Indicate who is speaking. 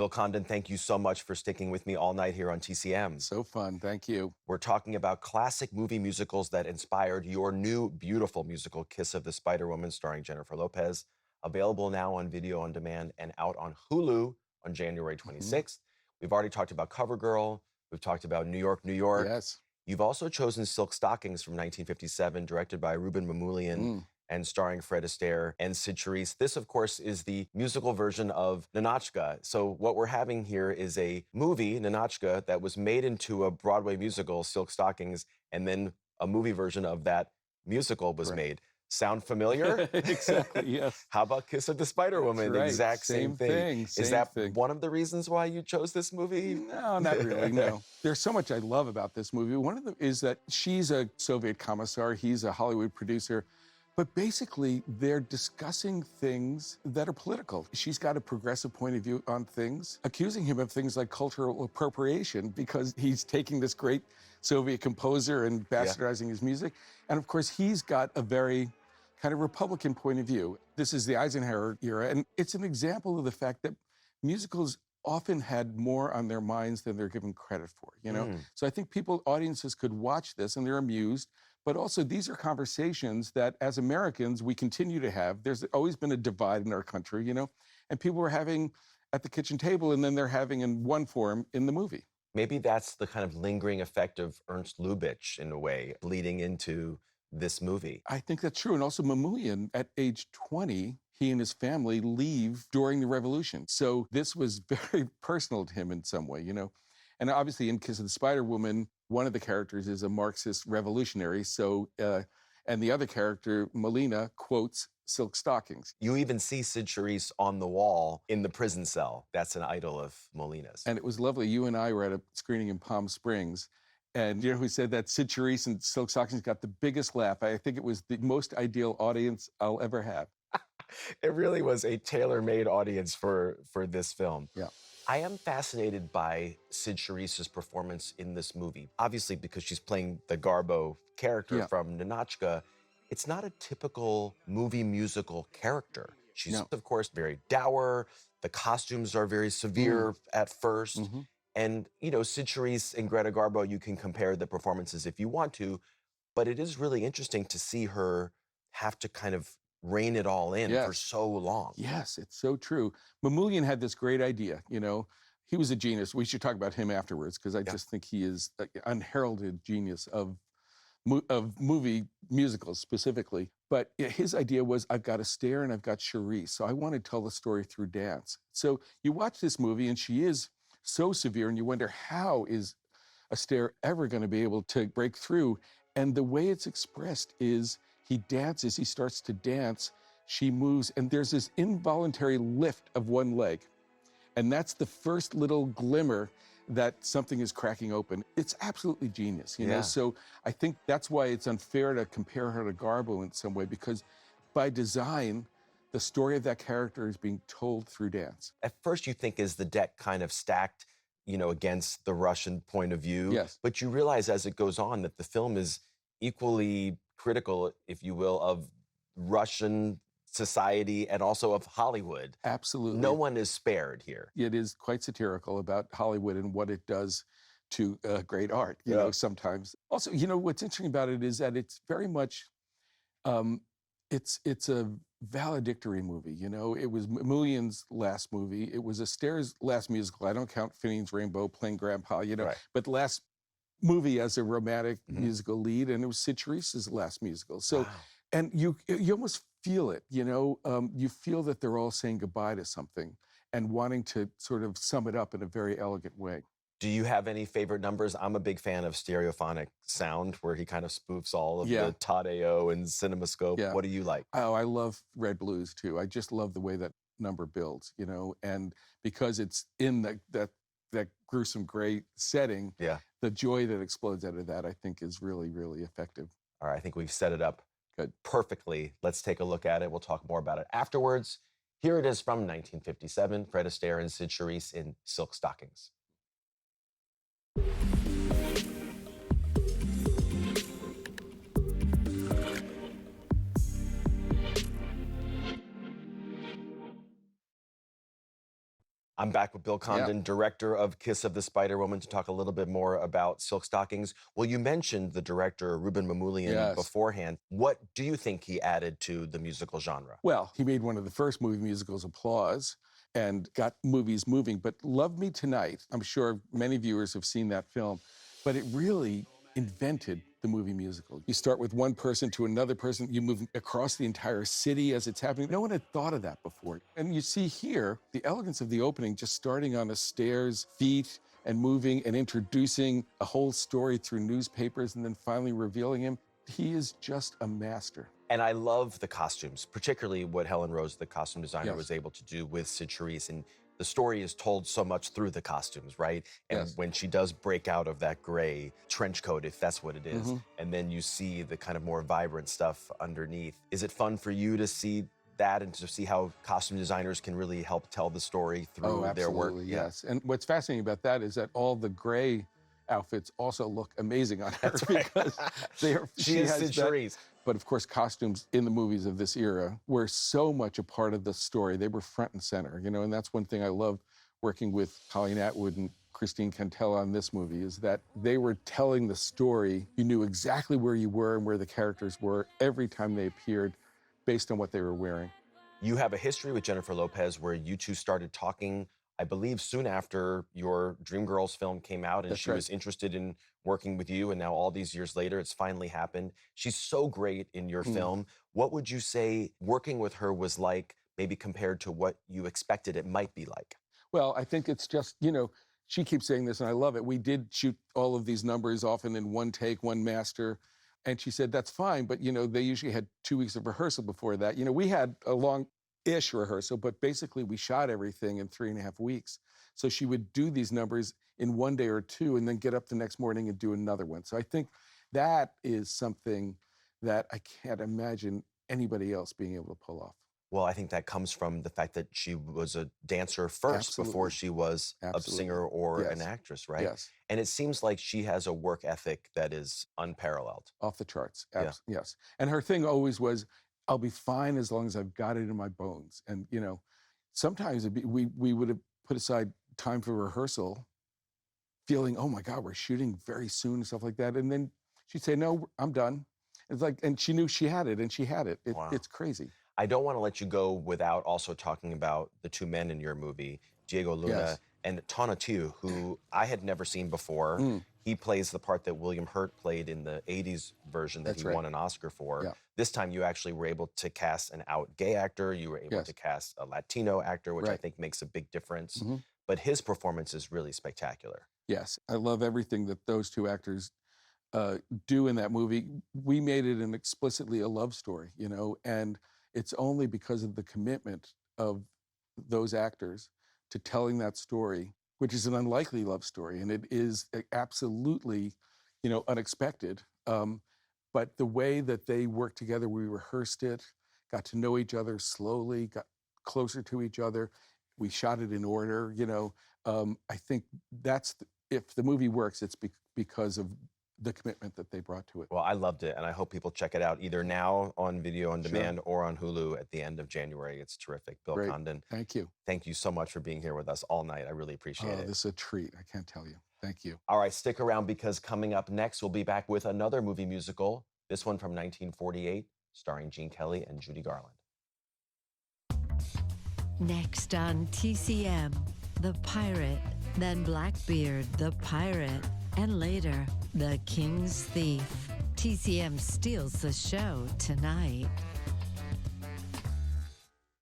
Speaker 1: Bill Condon, thank you so much for sticking with me all night here on TCM.
Speaker 2: So fun. Thank you.
Speaker 1: We're talking about classic movie musicals that inspired your new beautiful musical, Kiss of the Spider-Woman, starring Jennifer Lopez. Available now on video on demand and out on Hulu on January
Speaker 2: Mhm.
Speaker 1: 26th. We've already talked about CoverGirl. We've talked about New York, New York.
Speaker 2: Yes.
Speaker 1: You've also chosen Silk Stockings from 1957, directed by Rouben Mamoulian
Speaker 2: Mm.
Speaker 1: and starring Fred Astaire and Sid Charisse. This, of course, is the musical version of Ninotchka. So what we're having here is a movie, Ninotchka, that was made into a Broadway musical, Silk Stockings, and then a movie version of that musical was
Speaker 2: Correct.
Speaker 1: made. Sound familiar?
Speaker 2: Exactly. Yes.
Speaker 1: How about Kiss of the
Speaker 2: That's
Speaker 1: Spider-Woman?
Speaker 2: right.
Speaker 1: Exact same
Speaker 2: Same
Speaker 1: thing.
Speaker 2: thing.
Speaker 1: Is
Speaker 2: Same
Speaker 1: that
Speaker 2: thing.
Speaker 1: one of the reasons why you chose this movie?
Speaker 2: No, not really. No. There's so much I love about this movie. One of them is that she's a Soviet commissar, he's a Hollywood producer. But basically, they're discussing things that are political. She's got a progressive point of view on things, accusing him of things like cultural appropriation because he's taking this great Soviet composer and bastardizing his music. And of course, he's got a very kind of Republican point of view. This is the Eisenhower era, and it's an example of the fact that musicals often had more on their minds than they're given credit for, you know? So I think audiences could watch this and they're amused, but also these are conversations that as Americans we continue to have. There's always been a divide in our country, you know? And people were having at the kitchen table and then they're having in one form in the movie.
Speaker 1: Maybe that's the kind of lingering effect of Ernst Lubitsch, in a way, bleeding into this movie.
Speaker 2: I think that's true. And also Mamoulian, at age 20, he and his family leave during the revolution. So this was very personal to him in some way, you know? And obviously in Kiss of the Spider-Woman, one of the characters is a Marxist revolutionary. So, and the other character, Melina, quotes Silk Stockings.
Speaker 1: You even see Sid Charisse on the wall in the prison cell. That's an idol of Molina's.
Speaker 2: And it was lovely. You and I were at a screening in Palm Springs. And you know who said that? Sid Charisse and Silk Stockings got the biggest laugh. I think it was the most ideal audience I'll ever have.
Speaker 1: It really was a tailor-made audience for this film.
Speaker 2: Yeah.
Speaker 1: I am fascinated by Sid Charisse's performance in this movie. Obviously, because she's playing the Garbo character from Ninotchka, it's not a typical movie musical character. She's, of course, very dour. The costumes are very severe at first. And, you know, Sid Charisse and Greta Garbo, you can compare the performances if you want to, but it is really interesting to see her have to kind of rein it all in for so long.
Speaker 2: Yes, it's so true. Mamoulian had this great idea, you know. He was a genius. We should talk about him afterwards because I just think he is an unheralded genius of movie musicals specifically. But his idea was, I've got Astaire and I've got Charisse, so I want to tell the story through dance. So you watch this movie and she is so severe and you wonder, how is Astaire ever going to be able to break through? And the way it's expressed is he dances, he starts to dance, she moves, and there's this involuntary lift of one leg. And that's the first little glimmer that something is cracking open. It's absolutely genius, you know? So I think that's why it's unfair to compare her to Garbo in some way, because by design, the story of that character is being told through dance.
Speaker 1: At first you think, is the deck kind of stacked, you know, against the Russian point of view?
Speaker 2: Yes.
Speaker 1: But you realize as it goes on that the film is equally critical, if you will, of Russian society and also of Hollywood.
Speaker 2: Absolutely.
Speaker 1: No one is spared here.
Speaker 2: It is quite satirical about Hollywood and what it does to great art, you know, sometimes. Also, you know, what's interesting about it is that it's very much, it's a valedictory movie, you know. It was Mamoulian's last movie. It was Astaire's last musical. I don't count Finian's Rainbow, playing Grandpa, you know, but the last movie as a romantic musical lead, and it was Sid Charisse's last musical. So, and you almost feel it, you know, you feel that they're all saying goodbye to something and wanting to sort of sum it up in a very elegant way.
Speaker 1: Do you have any favorite numbers? I'm a big fan of stereophonic sound, where he kind of spoofs all of the Todd-AO and CinemaScope. What do you like?
Speaker 2: Oh, I love Red Blues too. I just love the way that number builds, you know, and because it's in that gruesome gray setting, the joy that explodes out of that, I think, is really, really effective.
Speaker 1: All right, I think we've set it up perfectly. Let's take a look at it. We'll talk more about it afterwards. Here it is from 1957, Fred Astaire and Sid Charisse in Silk Stockings. I'm back with Bill Condon, director of Kiss of the Spider Woman, to talk a little bit more about Silk Stockings. Well, you mentioned the director, Rouben Mamoulian, beforehand. What do you think he added to the musical genre?
Speaker 2: Well, he made one of the first movie musicals, Applause, and got movies moving. But Love Me Tonight, I'm sure many viewers have seen that film, but it really invented the movie musical. You start with one person to another person, you move across the entire city as it's happening. No one had thought of that before. And you see here the elegance of the opening, just starting on the stairs, feet, and moving and introducing a whole story through newspapers and then finally revealing him. He is just a master.
Speaker 1: And I love the costumes, particularly what Helen Rose, the costume designer, was able to do with Sid Charisse. And the story is told so much through the costumes, right? And when she does break out of that gray trench coat, if that's what it is, and then you see the kind of more vibrant stuff underneath. Is it fun for you to see that and to see how costume designers can really help tell the story through their work?
Speaker 2: Yes. And what's fascinating about that is that all the gray outfits also look amazing on her because
Speaker 1: she is Sid Charisse.
Speaker 2: But of course, costumes in the movies of this era were so much a part of the story. They were front and center, you know, and that's one thing I loved working with Colleen Atwood and Christine Cantella on this movie, is that they were telling the story. You knew exactly where you were and where the characters were every time they appeared based on what they were wearing.
Speaker 1: You have a history with Jennifer Lopez where you two started talking, I believe, soon after your Dreamgirls film came out, and she was interested in working with you, and now all these years later, it's finally happened. She's so great in your film. What would you say working with her was like, maybe compared to what you expected it might be like?
Speaker 2: Well, I think it's just, you know, she keeps saying this, and I love it. We did shoot all of these numbers often in one take, one master. And she said, that's fine, but, you know, they usually had 2 weeks of rehearsal before that. You know, we had a long-ish rehearsal, but basically we shot everything in 3.5 weeks. So she would do these numbers in 1 day or two and then get up the next morning and do another one. So I think that is something that I can't imagine anybody else being able to pull off.
Speaker 1: Well, I think that comes from the fact that she was a dancer first before she was a singer or an actress, right?
Speaker 2: Yes.
Speaker 1: And it seems like she has a work ethic that is unparalleled.
Speaker 2: Off the charts, yes. And her thing always was, I'll be fine as long as I've got it in my bones. And, you know, sometimes we would have put aside time for rehearsal feeling, oh my God, we're shooting very soon and stuff like that. And then she'd say, no, I'm done. It's like, and she knew she had it, and she had it. It's crazy.
Speaker 1: I don't want to let you go without also talking about the two men in your movie, Diego Luna and Tonatiuh, who I had never seen before. He plays the part that William Hurt played in the 80s version that he won an Oscar for. This time you actually were able to cast an out gay actor. You were able to cast a Latino actor, which I think makes a big difference. But his performance is really spectacular.
Speaker 2: Yes, I love everything that those two actors do in that movie. We made it an explicitly a love story, you know, and it's only because of the commitment of those actors to telling that story, which is an unlikely love story, and it is absolutely, you know, unexpected. But the way that they worked together, we rehearsed it, got to know each other slowly, got closer to each other. We shot it in order, you know. I think that's, if the movie works, it's because of the commitment that they brought to it.
Speaker 1: Well, I loved it, and I hope people check it out either now on video on demand or on Hulu at the end of January. It's terrific. Bill Condon.
Speaker 2: Thank you.
Speaker 1: Thank you so much for being here with us all night. I really appreciate it.
Speaker 2: This is a treat. I can't tell you. Thank you.
Speaker 1: All right, stick around, because coming up next, we'll be back with another movie musical, this one from 1948, starring Gene Kelly and Judy Garland.
Speaker 3: Next on TCM, The Pirate, then Blackbeard, the Pirate, and later, The King's Thief. TCM steals the show tonight.